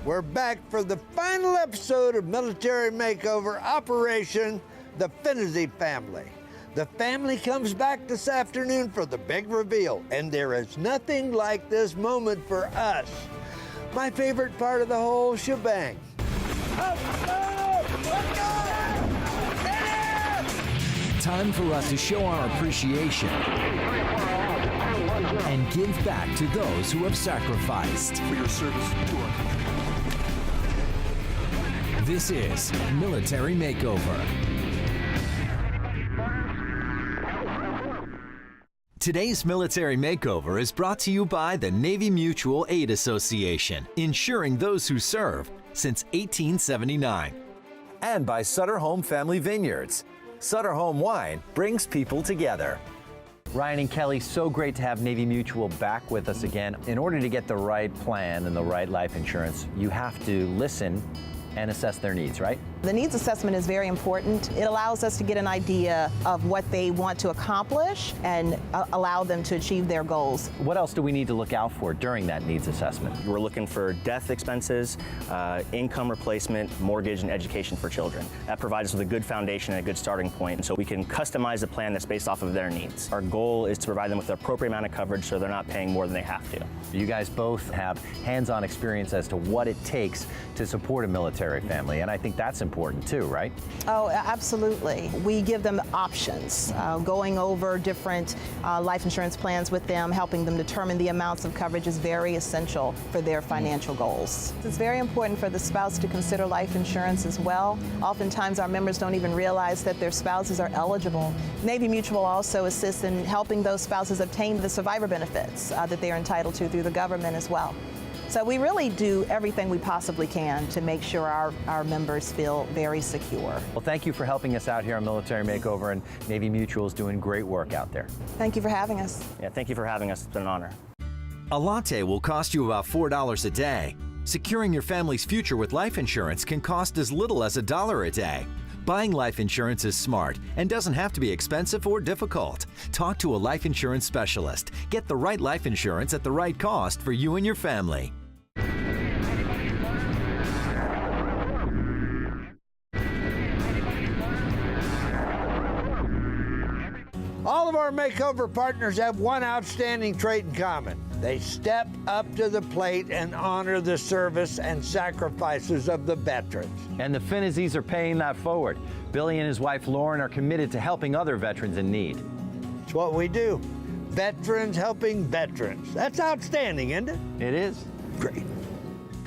We're back for the final episode of Military Makeover Operation The Phinizy Family. The family comes back this afternoon for the big reveal, and there is nothing like this moment for us. My favorite part of the whole shebang. Time for us to show our appreciation and give back to those who have sacrificed for your service to our country. This is Military Makeover. Today's Military Makeover is brought to you by the Navy Mutual Aid Association, insuring those who serve since 1879. And by Sutter Home Family Vineyards. Sutter Home wine brings people together. Ryan and Kelly, so great to have Navy Mutual back with us again. In order to get the right plan and the right life insurance, you have to listen and assess their needs, right? The needs assessment is very important. It allows us to get an idea of what they want to accomplish and allow them to achieve their goals. What else do we need to look out for during that needs assessment? We're looking for death expenses, income replacement, mortgage, and education for children. That provides us with a good foundation and a good starting point, and so we can customize a plan that's based off of their needs. Our goal is to provide them with the appropriate amount of coverage so they're not paying more than they have to. You guys both have hands-on experience as to what it takes to support a military family, and I think that's important too, right? Oh, absolutely. We give them options, going over different life insurance plans with them, helping them determine the amounts of coverage is very essential for their financial goals. It's very important for the spouse to consider life insurance as well. Oftentimes our members don't even realize that their spouses are eligible. Navy Mutual also assists in helping those spouses obtain the survivor benefits that they're entitled to through the government as well. So we really do everything we possibly can to make sure our members feel very secure. Well, thank you for helping us out here on Military Makeover, and Navy Mutual is doing great work out there. Thank you for having us. Yeah, thank you for having us. It's been an honor. A latte will cost you about $4 a day. Securing your family's future with life insurance can cost as little as $1 a day. Buying life insurance is smart and doesn't have to be expensive or difficult. Talk to a life insurance specialist. Get the right life insurance at the right cost for you and your family. All of our makeover partners have one outstanding trait in common. They step up to the plate and honor the service and sacrifices of the veterans. And the Phinizys are paying that forward. Billy and his wife Lauren are committed to helping other veterans in need. It's what we do. Veterans helping veterans. That's outstanding, isn't it? It is. Great.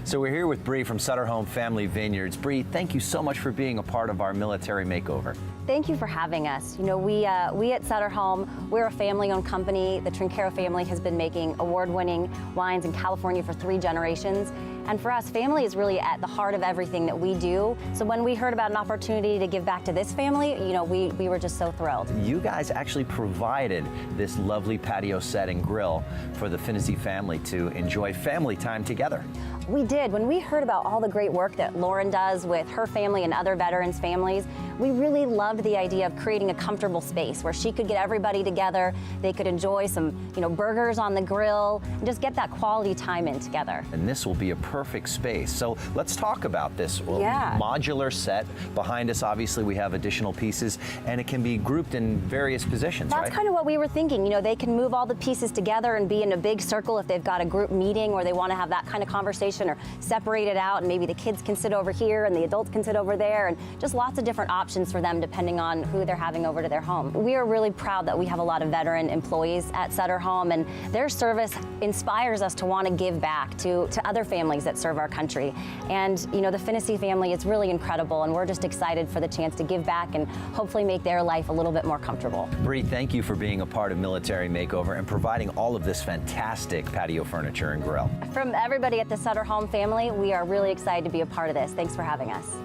So we're here with Bree from Sutter Home Family Vineyards. Bree, thank you so much for being a part of our Military Makeover. Thank you for having us. You know, we at Sutter Home, we're a family-owned company. The Trinchero family has been making award-winning wines in California for 3 generations. And for us, family is really at the heart of everything that we do. So when we heard about an opportunity to give back to this family, you know, we were just so thrilled. You guys actually provided this lovely patio set and grill for the Phinizy family to enjoy family time together. We did. When we heard about all the great work that Lauren does with her family and other veterans' families, we really loved the idea of creating a comfortable space where she could get everybody together, they could enjoy some, you know, burgers on the grill, and just get that quality time in together. And this will be a perfect space. So let's talk about this modular set. Behind us, obviously, we have additional pieces, and it can be grouped in various positions, That's right? kind of what we were thinking. You know, they can move all the pieces together and be in a big circle if they've got a group meeting or they want to have that kind of conversation, or separate it out and maybe the kids can sit over here and the adults can sit over there, and just lots of different options for them depending on who they're having over to their home. We are really proud that we have a lot of veteran employees at Sutter Home, and their service inspires us to want to give back to other families that serve our country. And you know, the Phinizy family is really incredible, and we're just excited for the chance to give back and hopefully make their life a little bit more comfortable. Bree, thank you for being a part of Military Makeover and providing all of this fantastic patio furniture and grill. From everybody at the Sutter Home family, we are really excited to be a part of this. Thanks for having us.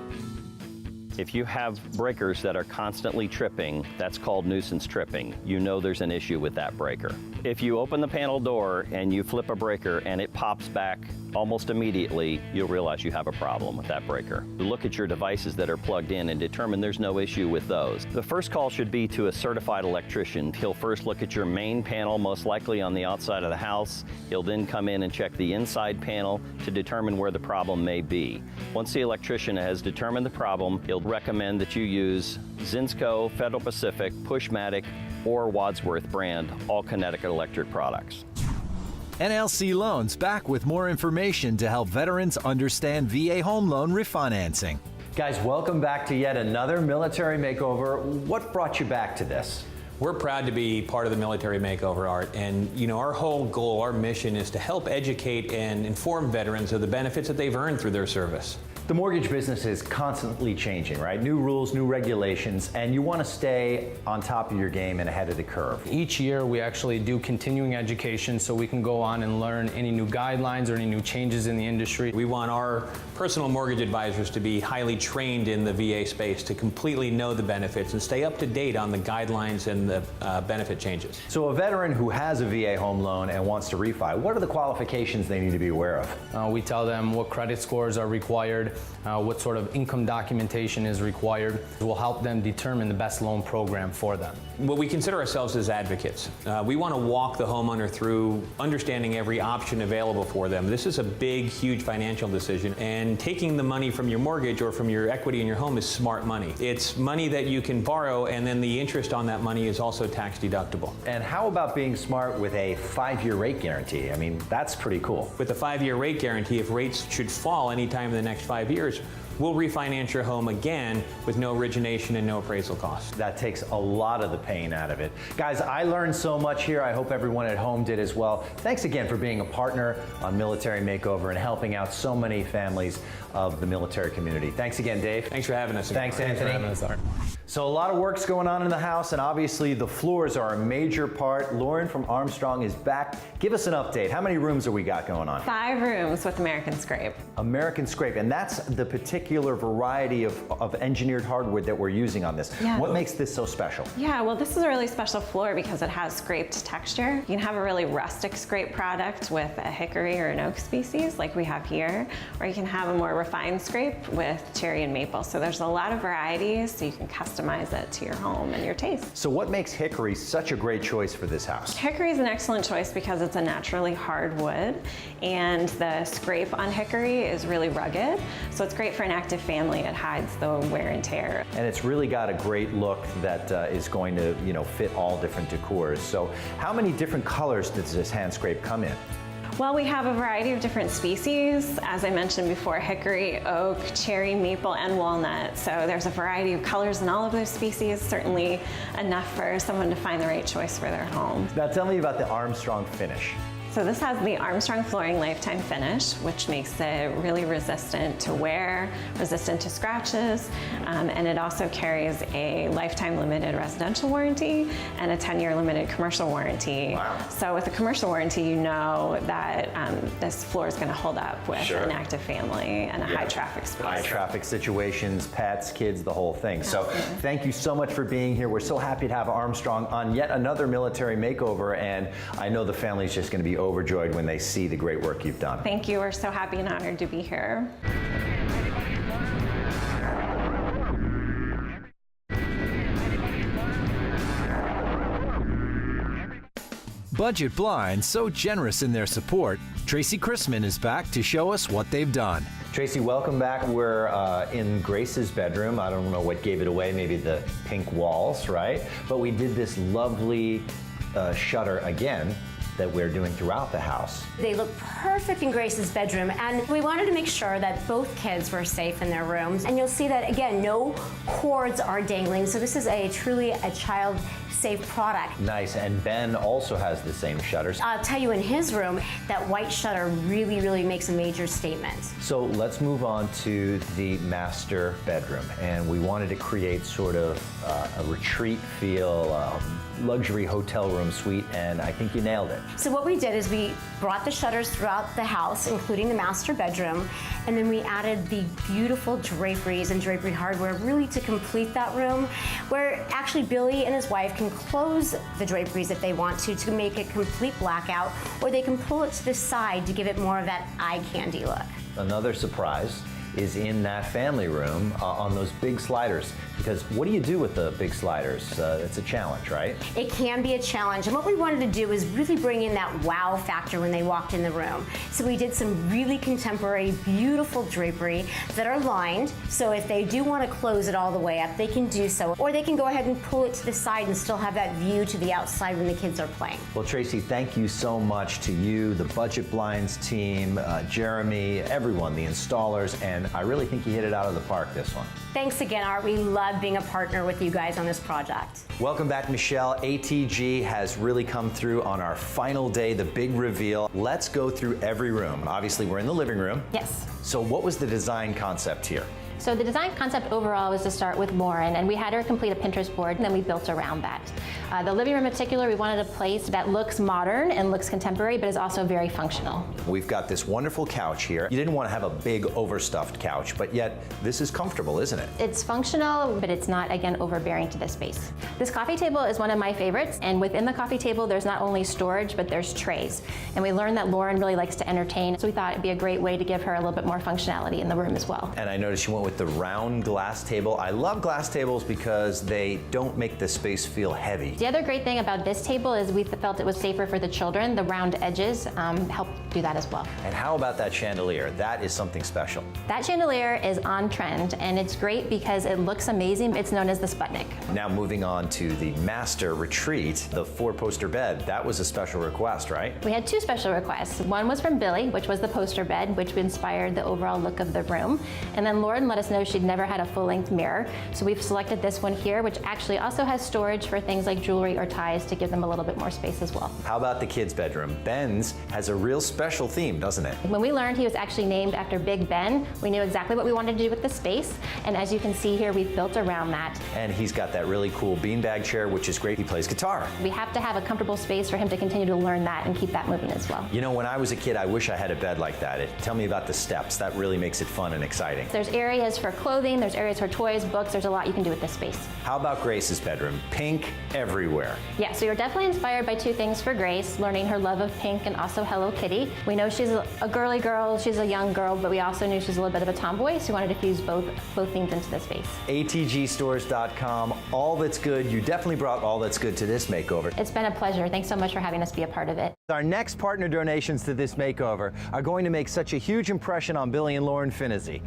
If you have breakers that are constantly tripping, that's called nuisance tripping. You know there's an issue with that breaker. If you open the panel door and you flip a breaker and it pops back almost immediately you'll realize you have a problem with that breaker. Look at your devices that are plugged in and determine there's no issue with those. The first call should be to a certified electrician. He'll first look at your main panel, most likely on the outside of the house. He'll then come in and check the inside panel to determine where the problem may be. Once the electrician has determined the problem, he'll recommend that you use Zinsco, Federal Pacific, Pushmatic, or Wadsworth brand, all Connecticut Electric products. NLC Loans back with more information to help veterans understand VA home loan refinancing. Guys, welcome back to yet another military makeover. What brought you back to this? We're proud to be part of the Military Makeover, Art, and our whole goal, our mission is to help educate and inform veterans of the benefits that they've earned through their service. The mortgage business is constantly changing, right? New rules, new regulations, and you want to stay on top of your game and ahead of the curve. Each year we actually do continuing education so we can go on and learn any new guidelines or any new changes in the industry. We want our personal mortgage advisors to be highly trained in the VA space to completely know the benefits and stay up to date on the guidelines and the benefit changes. So a veteran who has a VA home loan and wants to refi, what are the qualifications they need to be aware of? We tell them what credit scores are required, what sort of income documentation is required. We'll help them determine the best loan program for them. What we consider ourselves as advocates. We want to walk the homeowner through understanding every option available for them. This is a big, huge financial decision, and taking the money from your mortgage or from your equity in your home is smart money. It's money that you can borrow, and then the interest on that money is also tax deductible. And how about being smart with a 5-year rate guarantee? I mean, that's pretty cool. With a 5-year rate guarantee, if rates should fall anytime in the next 5 years, we'll refinance your home again with no origination and no appraisal costs. That takes a lot of the pain out of it. Guys, I learned so much here. I hope everyone at home did as well. Thanks again for being a partner on Military Makeover and helping out so many families of the military community. Thanks again, Dave. Thanks for having us. Thanks, Anthony. So a lot of work's going on in the house, and obviously the floors are a major part. Lauren from Armstrong is back. Give us an update. How many rooms have we got going on? 5 rooms with American Scrape. American Scrape, and that's the particular variety of engineered hardwood that we're using on this. Yeah. What makes this so special? Yeah, well, this is a really special floor because it has scraped texture. You can have a really rustic scrape product with a hickory or an oak species like we have here, or you can have a more refined scrape with cherry and maple. So there's a lot of varieties, so you can customize it to your home and your taste. So what makes hickory such a great choice for this house? Hickory is an excellent choice because it's a naturally hard wood, and the scrape on hickory is really rugged, so it's great for an active family. It hides the wear and tear. And it's really got a great look that is going to, fit all different decors. So how many different colors does this hand scrape come in? Well, we have a variety of different species. As I mentioned before, hickory, oak, cherry, maple, and walnut. So there's a variety of colors in all of those species, certainly enough for someone to find the right choice for their home. Now tell me about the Armstrong finish. So this has the Armstrong Flooring Lifetime Finish, which makes it really resistant to wear, resistant to scratches, and it also carries a lifetime limited residential warranty and a 10-year limited commercial warranty. Wow. So with a commercial warranty, you know that this floor is going to hold up with Sure. an active family and a high traffic space. High traffic situations, pets, kids, the whole thing. So thank you so much for being here. We're so happy to have Armstrong on yet another military makeover, and I know the family's just going to be overjoyed when they see the great work you've done. Thank you. We're so happy and honored to be here. Budget Blinds, so generous in their support, Tracy Chrisman is back to show us what they've done. Tracy, welcome back. We're in Grace's bedroom. I don't know what gave it away, maybe the pink walls, right? But we did this lovely shutter again that we're doing throughout the house. They look perfect in Grace's bedroom, and we wanted to make sure that both kids were safe in their rooms. And you'll see that, again, no cords are dangling, so this is truly a child-safe product. Nice, and Ben also has the same shutters. I'll tell you, in his room, that white shutter really, really makes a major statement. So let's move on to the master bedroom, and we wanted to create sort of a retreat feel, luxury hotel room suite, and I think you nailed it. So what we did is we brought the shutters throughout the house, including the master bedroom, and then we added the beautiful draperies and drapery hardware really to complete that room, where actually Billy and his wife can close the draperies if they want to make it complete blackout, or they can pull it to the side to give it more of that eye candy look. Another surprise is in that family room on those big sliders. Because what do you do with the big sliders? It's a challenge, right? It can be a challenge, and what we wanted to do is really bring in that wow factor when they walked in the room. So we did some really contemporary, beautiful drapery that are lined, so if they do want to close it all the way up, they can do so. Or they can go ahead and pull it to the side and still have that view to the outside when the kids are playing. Well, Tracy, thank you so much to you, the Budget Blinds team, Jeremy, everyone, the installers, and I really think you hit it out of the park this one. Thanks again, Art. We love being a partner with you guys on this project. Welcome back, Michelle. ATG has really come through on our final day, the big reveal. Let's go through every room. Obviously, we're in the living room. Yes. So what was the design concept here? So the design concept overall was to start with Lauren, and we had her complete a Pinterest board, and then we built around that. The living room in particular, we wanted a place that looks modern and looks contemporary, but is also very functional. We've got this wonderful couch here. You didn't want to have a big overstuffed couch, but yet this is comfortable, isn't it? It's functional, but it's not, again, overbearing to the space. This coffee table is one of my favorites, and within the coffee table, there's not only storage, but there's trays. And we learned that Lauren really likes to entertain, so we thought it'd be a great way to give her a little bit more functionality in the room as well. And I noticed you went with the round glass table. I love glass tables because they don't make the space feel heavy. The other great thing about this table is we felt it was safer for the children. The round edges help do that as well. And how about that chandelier? That is something special. That chandelier is on trend, and it's great because it looks amazing. It's known as the Sputnik. Now moving on to the master retreat, the 4-poster bed. That was a special request, right? We had 2 special requests. One was from Billy, which was the poster bed, which inspired the overall look of the room. And then Lauren let us know she'd never had a full-length mirror, so we've selected this one here, which actually also has storage for things like jewelry or ties to give them a little bit more space as well. How about the kids' bedroom? Ben's has a real special theme, doesn't it? When we learned he was actually named after Big Ben, we knew exactly what we wanted to do with the space, and as you can see here, we've built around that. And he's got that really cool beanbag chair, which is great. He plays guitar. We have to have a comfortable space for him to continue to learn that and keep that moving as well. You know, when I was a kid, I wish I had a bed like that. Tell me about the steps. That really makes it fun and exciting. There's areas for clothing, there's areas for toys, books, there's a lot you can do with this space. How about Grace's bedroom? Pink everywhere. Yeah, so you're definitely inspired by 2 things for Grace, learning her love of pink and also Hello Kitty. We know she's a girly girl, she's a young girl, but we also knew she's a little bit of a tomboy, so we wanted to fuse both themes into the space. ATGstores.com, all that's good. You definitely brought all that's good to this makeover. It's been a pleasure. Thanks so much for having us be a part of it. Our next partner donations to this makeover are going to make such a huge impression on Billy and Lauren Phinizy.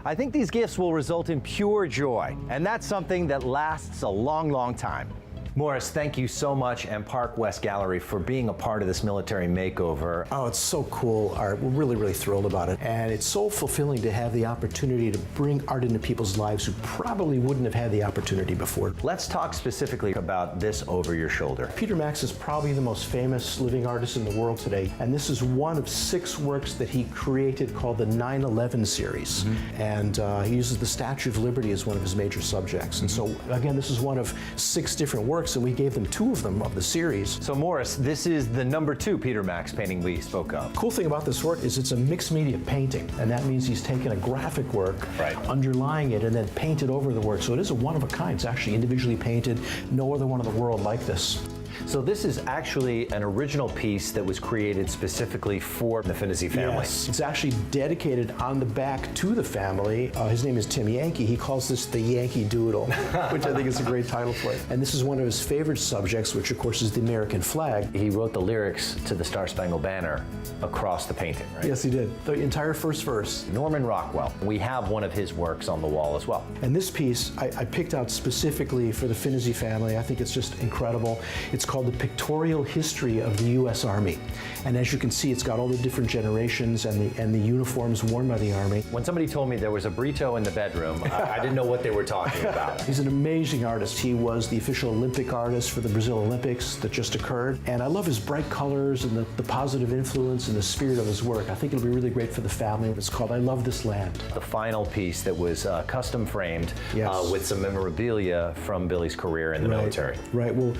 I think these gifts will result in pure joy, and that's something that lasts a long, long time. Morris, thank you so much, and Park West Gallery, for being a part of this military makeover. Oh, it's so cool, Art. We're really, really thrilled about it. And it's so fulfilling to have the opportunity to bring art into people's lives who probably wouldn't have had the opportunity before. Let's talk specifically about this over your shoulder. Peter Max is probably the most famous living artist in the world today, and this is one of 6 works that he created called the 9/11 series. And he uses the Statue of Liberty as one of his major subjects. And so, again, this is one of 6 different works, and we gave them 2 of them of the series. So Morris, this is the #2 Peter Max painting we spoke of. Cool thing about this work is it's a mixed media painting, and that means he's taken a graphic work, underlying it, and then painted over the work. So it is a one of a kind. It's actually individually painted. No other one in the world like this. So this is actually an original piece that was created specifically for the Phinizy family. Yes, it's actually dedicated on the back to the family. His name is Tim Yankee. He calls this the Yankee Doodle, which I think is a great title for it. And this is one of his favorite subjects, which of course is the American flag. He wrote the lyrics to the Star Spangled Banner across the painting, right? Yes, he did. The entire first verse. Norman Rockwell. We have one of his works on the wall as well. And this piece I picked out specifically for the Phinizy family. I think it's just incredible. It's called The Pictorial History of the U.S. Army. And as you can see, it's got all the different generations and the uniforms worn by the Army. When somebody told me there was a burrito in the bedroom, I didn't know what they were talking about. He's an amazing artist. He was the official Olympic artist for the Brazil Olympics that just occurred. And I love his bright colors and the positive influence and the spirit of his work. I think it'll be really great for the family. It's called I Love This Land. The final piece that was custom framed Yes. with some memorabilia from Billy's career in the military. Right. Well,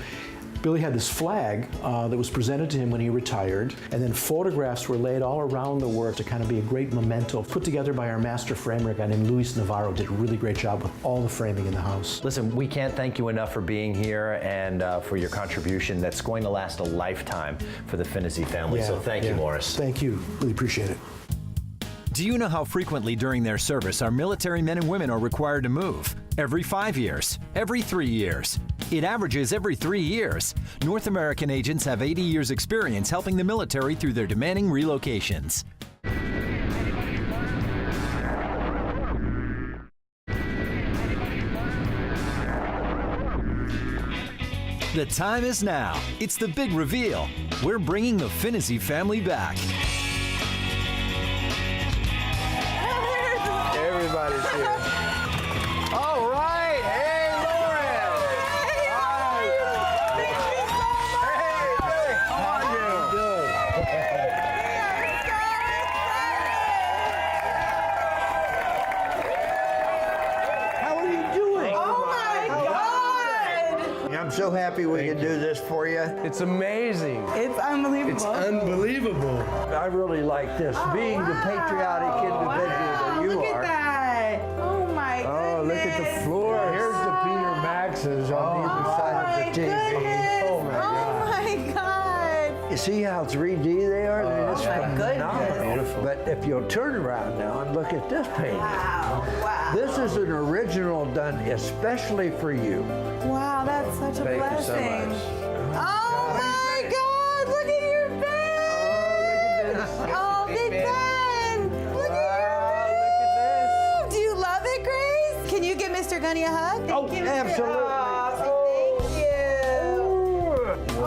Billy had this flag that was presented to him when he retired, and then photographs were laid all around the work to kind of be a great memento, put together by our master framer, a guy named Luis Navarro. Did a really great job with all the framing in the house. Listen, we can't thank you enough for being here and for your contribution that's going to last a lifetime for the Phinizy family. So thank you, Morris. Thank you. Really appreciate it. Do you know how frequently during their service our military men and women are required to move? Every 5 years, every 3 years. It averages every 3 years. North American agents have 80 years experience helping the military through their demanding relocations. The time is now. It's the big reveal. We're bringing the Phinizy family back. Everybody's here. All right. Hey, Lauren. Hey, how are you? Thank you so much. Hey, how are you doing? How are you doing? Oh my God! I'm so happy we can do this for you. It's amazing. It's unbelievable. It's unbelievable. I really like this, being the patriotic individual that you look are. at that. Oh my goodness. Oh, look at the floor. Here's the Peter Maxes on either side of the TV. Goodness. Oh my God. Oh my God. You see how 3D they are? They're just my phenomenal. goodness. Beautiful. But if you'll turn around now and look at this painting. Wow. Wow. This is an original done especially for you. Wow, that's such a Thank you so blessing. much. Oh my God, look at your bed. Oh, Big Ben. Look at your bed. Do you love it, Grace? Can you give Mr. Gunny a hug? Oh, Thank you, absolutely. Oh, thank you. Oh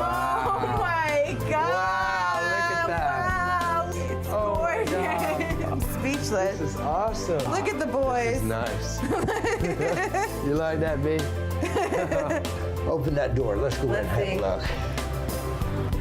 my God. Wow, look at that. Wow, it's Oh my gorgeous. I'm speechless. This is awesome. Look at the boys. Nice. You like that, B? Open that door. Let's go in and have a look.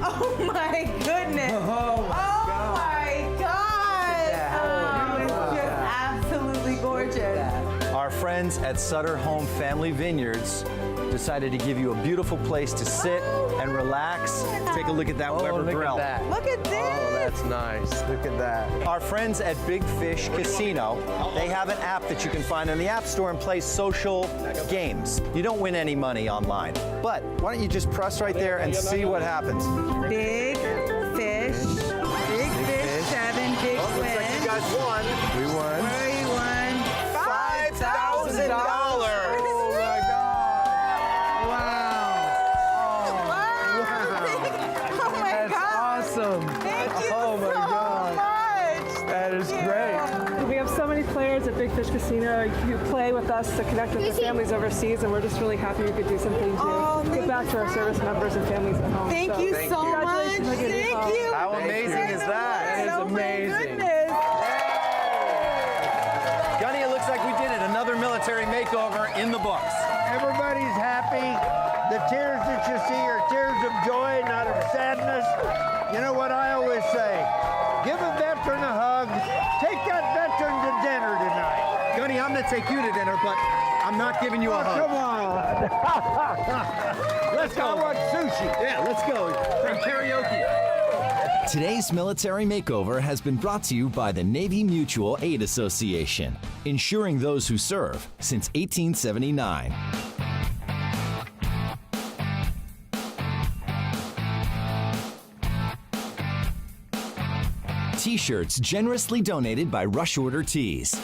Oh my goodness. Oh my God. Oh, it's just absolutely gorgeous. Our friends at Sutter Home Family Vineyards decided to give you a beautiful place to sit and relax. Take a look at that Weber look grill. at that. Look at this. Oh, that's nice. Look at that. Our friends at Big Fish Casino, they have an app that you can find in the App Store and play social games. You don't win any money online, but why don't you just press right there and see what happens? Big fish. Big fish 7, big Looks win. like you guys won. We won. We won $5,000. Oh my God. Oh my That's God. awesome. Thank you Oh my so God. much. That is great. We have so many players at Big Fish Casino who play with us to connect with their families overseas, and we're just really happy we could do something to give back to our service members and families at home. Thank you so much. Congratulations on getting Thank home. you. How amazing is that? That is Oh my amazing. goodness. Gunny, it looks like we did it. Another military makeover in the books. Everybody's happy. The tears that you see are tears of joy, not of sadness. You know what I always say? Give a veteran a hug. Take that veteran to dinner tonight. Gunny, I'm going to take you to dinner, but I'm not giving you a hug. Come on. Let's go. I want sushi. Yeah, let's go. From karaoke. Today's military makeover has been brought to you by the Navy Mutual Aid Association, ensuring those who serve since 1879. T-shirts generously donated by Rush Order Tees.